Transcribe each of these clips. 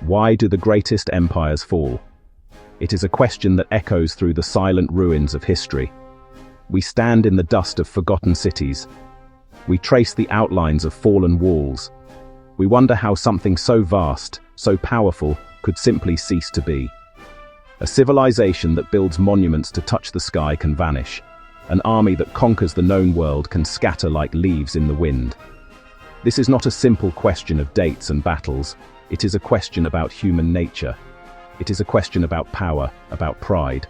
Why do the greatest empires fall? It is a question that echoes through the silent ruins of history. We stand in the dust of forgotten cities. We trace the outlines of fallen walls. We wonder how something so vast, so powerful, could simply cease to be. A civilization that builds monuments to touch the sky can vanish. An army that conquers the known world can scatter like leaves in the wind. This is not a simple question of dates and battles. It is a question about human nature. It is a question about power, about pride.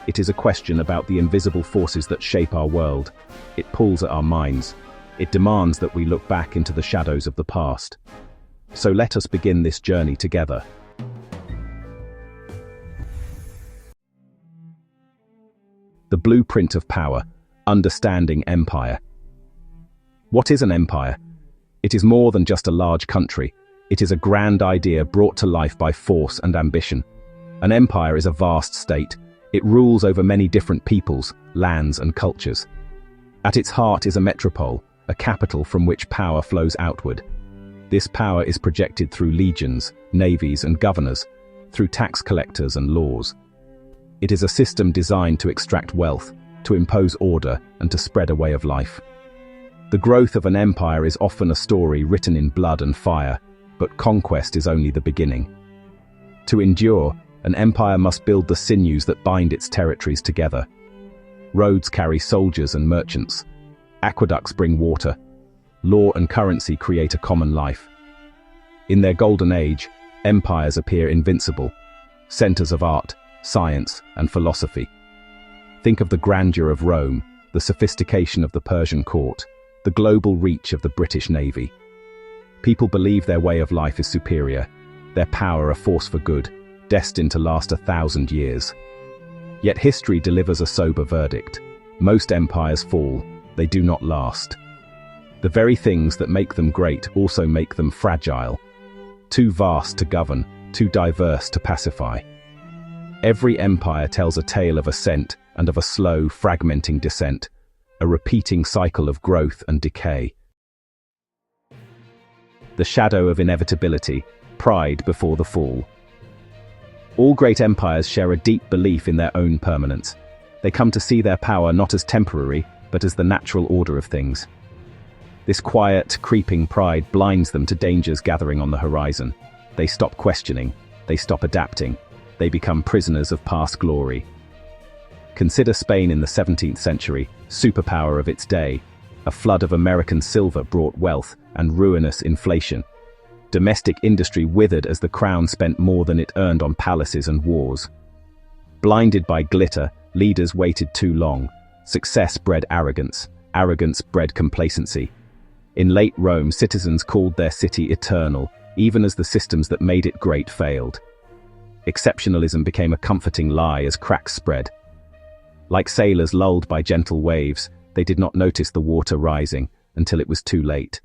It is a question about the invisible forces that shape our world. It pulls at our minds. It demands that we look back into the shadows of the past. So let us begin this journey together. The blueprint of power, understanding empire. What is an empire? It is more than just a large country. It is a grand idea brought to life by force and ambition. An empire is a vast state. It rules over many different peoples, lands, and cultures. At its heart is a metropole, a capital from which power flows outward. This power is projected through legions, navies, and governors, through tax collectors and laws. It is a system designed to extract wealth, to impose order, and to spread a way of life. The growth of an empire is often a story written in blood and fire, but conquest is only the beginning. To endure, an empire must build the sinews that bind its territories together. Roads carry soldiers and merchants. Aqueducts bring water. Law and currency create a common life. In their golden age, empires appear invincible, centers of art, science, and philosophy. Think of the grandeur of Rome, the sophistication of the Persian court, the global reach of the British Navy. People believe their way of life is superior, their power a force for good, destined to last 1,000 years. Yet history delivers a sober verdict. Most empires fall, they do not last. The very things that make them great also make them fragile, too vast to govern, too diverse to pacify. Every empire tells a tale of ascent and of a slow, fragmenting descent, a repeating cycle of growth and decay. The shadow of inevitability, pride before the fall. All great empires share a deep belief in their own permanence. They come to see their power not as temporary, but as the natural order of things. This quiet, creeping pride blinds them to dangers gathering on the horizon. They stop questioning, they stop adapting, they become prisoners of past glory. Consider Spain in the 17th century, superpower of its day. A flood of American silver brought wealth and ruinous inflation. Domestic industry withered as the crown spent more than it earned on palaces and wars. Blinded by glitter, leaders waited too long. Success bred arrogance, arrogance bred complacency. In late Rome, citizens called their city eternal, even as the systems that made it great failed. Exceptionalism became a comforting lie as cracks spread. Like sailors lulled by gentle waves, they did not notice the water rising until it was too late.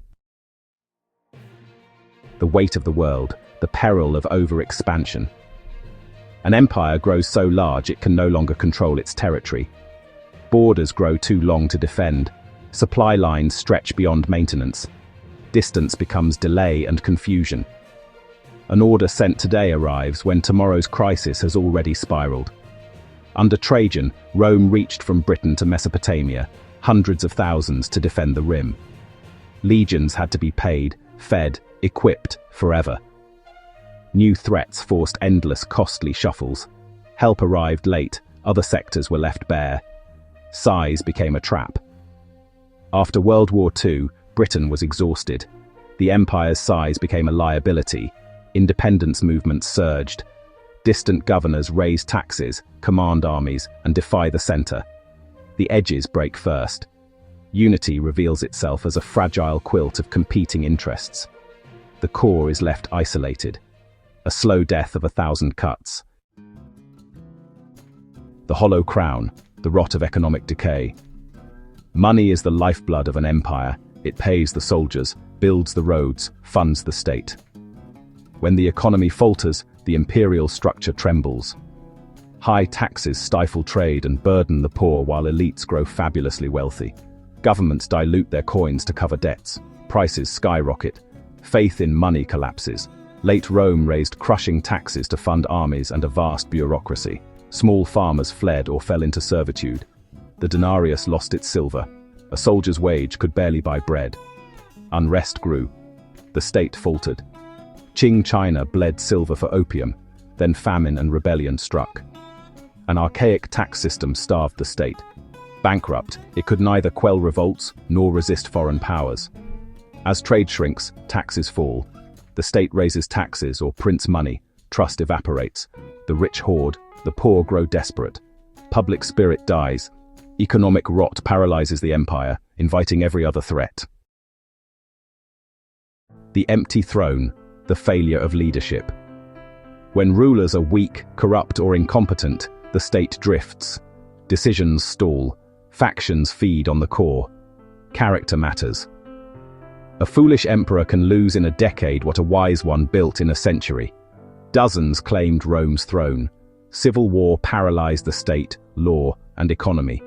The weight of the world, the peril of overexpansion. An empire grows so large it can no longer control its territory. Borders grow too long to defend. Supply lines stretch beyond maintenance. Distance becomes delay and confusion. An order sent today arrives when tomorrow's crisis has already spiraled. Under Trajan, Rome reached from Britain to Mesopotamia, hundreds of thousands to defend the rim. Legions had to be paid, fed, equipped forever. New threats forced endless costly shuffles. Help arrived late, other sectors were left bare. Size became a trap. After World War II, Britain was exhausted. The empire's size became a liability. Independence movements surged. Distant governors raise taxes, command armies, and defy the center. The edges break first. Unity reveals itself as a fragile quilt of competing interests. The core is left isolated. A slow death of 1,000 cuts. The hollow crown, the rot of economic decay. Money is the lifeblood of an empire. It pays the soldiers, builds the roads, funds the state. When the economy falters, the imperial structure trembles. High taxes stifle trade and burden the poor while elites grow fabulously wealthy. Governments dilute their coins to cover debts. Prices skyrocket. Faith in money collapses. Late Rome raised crushing taxes to fund armies and a vast bureaucracy. Small farmers fled or fell into servitude. The denarius lost its silver. A soldier's wage could barely buy bread. Unrest grew. The state faltered. Qing China bled silver for opium, then famine and rebellion struck. An archaic tax system starved the state. Bankrupt, it could neither quell revolts nor resist foreign powers. As trade shrinks, taxes fall. The state raises taxes or prints money, trust evaporates. The rich hoard, the poor grow desperate. Public spirit dies. Economic rot paralyzes the empire, inviting every other threat. The empty throne, the failure of leadership. When rulers are weak, corrupt, or incompetent, the state drifts. Decisions stall. Factions feed on the core. Character matters. A foolish emperor can lose in a decade what a wise one built in a century. Dozens claimed Rome's throne. Civil war paralyzed the state, law, and economy.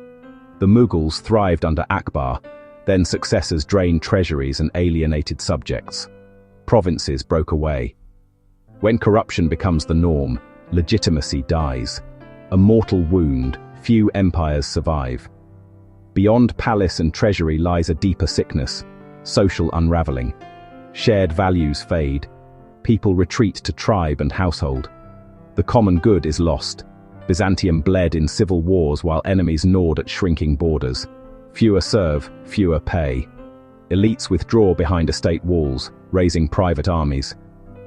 The Mughals thrived under Akbar, then successors drained treasuries and alienated subjects. Provinces broke away. When corruption becomes the norm, legitimacy dies. A mortal wound, few empires survive. Beyond palace and treasury lies a deeper sickness, social unraveling. Shared values fade. People retreat to tribe and household. The common good is lost. Byzantium bled in civil wars while enemies gnawed at shrinking borders. Fewer serve, fewer pay. Elites withdraw behind estate walls, raising private armies.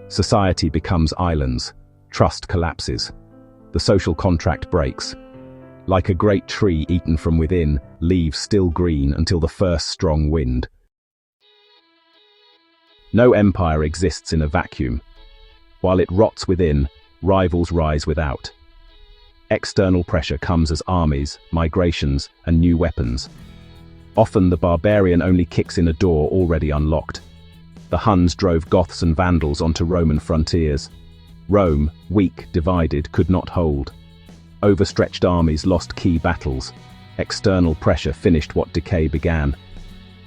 Society becomes islands. Trust collapses. The social contract breaks. Like a great tree eaten from within, leaves still green until the first strong wind. No empire exists in a vacuum. While it rots within, rivals rise without. External pressure comes as armies, migrations, and new weapons. Often the barbarian only kicks in a door already unlocked. The Huns drove Goths and Vandals onto Roman frontiers. Rome, weak, divided, could not hold. Overstretched armies lost key battles. External pressure finished what decay began.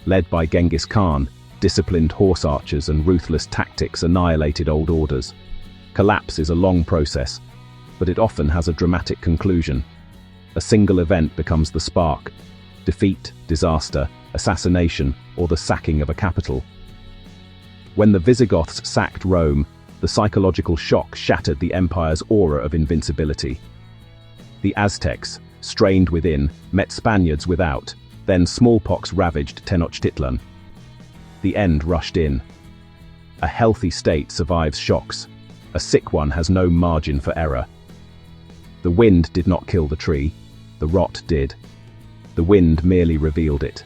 Led by Genghis Khan, disciplined horse archers and ruthless tactics annihilated old orders. Collapse is a long process, but it often has a dramatic conclusion. A single event becomes the spark. Defeat, disaster, assassination, or the sacking of a capital. When the Visigoths sacked Rome, the psychological shock shattered the empire's aura of invincibility. The Aztecs, strained within, met Spaniards without, then smallpox ravaged Tenochtitlan. The end rushed in. A healthy state survives shocks. A sick one has no margin for error. The wind did not kill the tree, the rot did. The wind merely revealed it.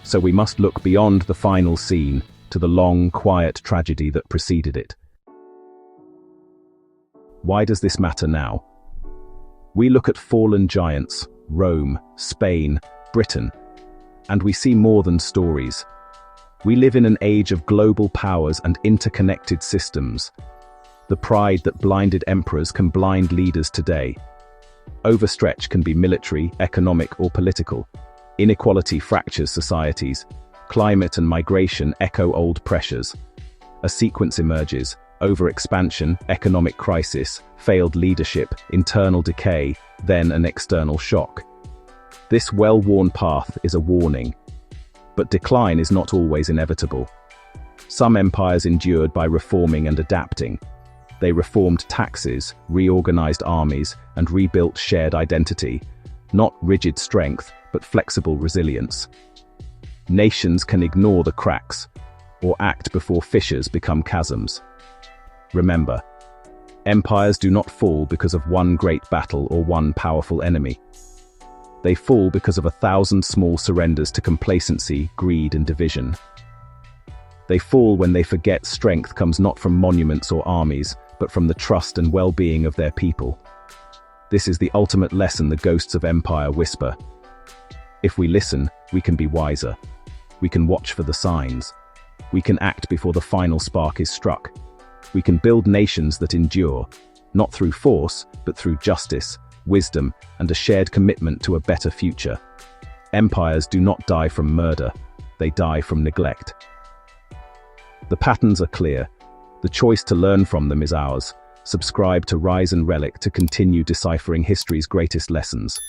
So we must look beyond the final scene to the long, quiet tragedy that preceded it. Why does this matter now? We look at fallen giants, Rome, Spain, Britain, and we see more than stories. We live in an age of global powers and interconnected systems. The pride that blinded emperors can blind leaders today. Overstretch can be military, economic, or political. Inequality fractures societies. Climate and migration echo old pressures. A sequence emerges: overexpansion, economic crisis, failed leadership, internal decay, then an external shock. This well-worn path is a warning. But decline is not always inevitable. Some empires endured by reforming and adapting. They reformed taxes, reorganized armies, and rebuilt shared identity. Not rigid strength, but flexible resilience. Nations can ignore the cracks, or act before fissures become chasms. Remember, empires do not fall because of one great battle or one powerful enemy. They fall because of 1,000 small surrenders to complacency, greed, and division. They fall when they forget strength comes not from monuments or armies, but from the trust and well-being of their people. This is the ultimate lesson the ghosts of empire whisper. If we listen, we can be wiser. We can watch for the signs. We can act before the final spark is struck. We can build nations that endure, not through force, but through justice, wisdom, and a shared commitment to a better future. Empires do not die from murder, they die from neglect. The patterns are clear. The choice to learn from them is ours. Subscribe to Rise and Relic to continue deciphering history's greatest lessons.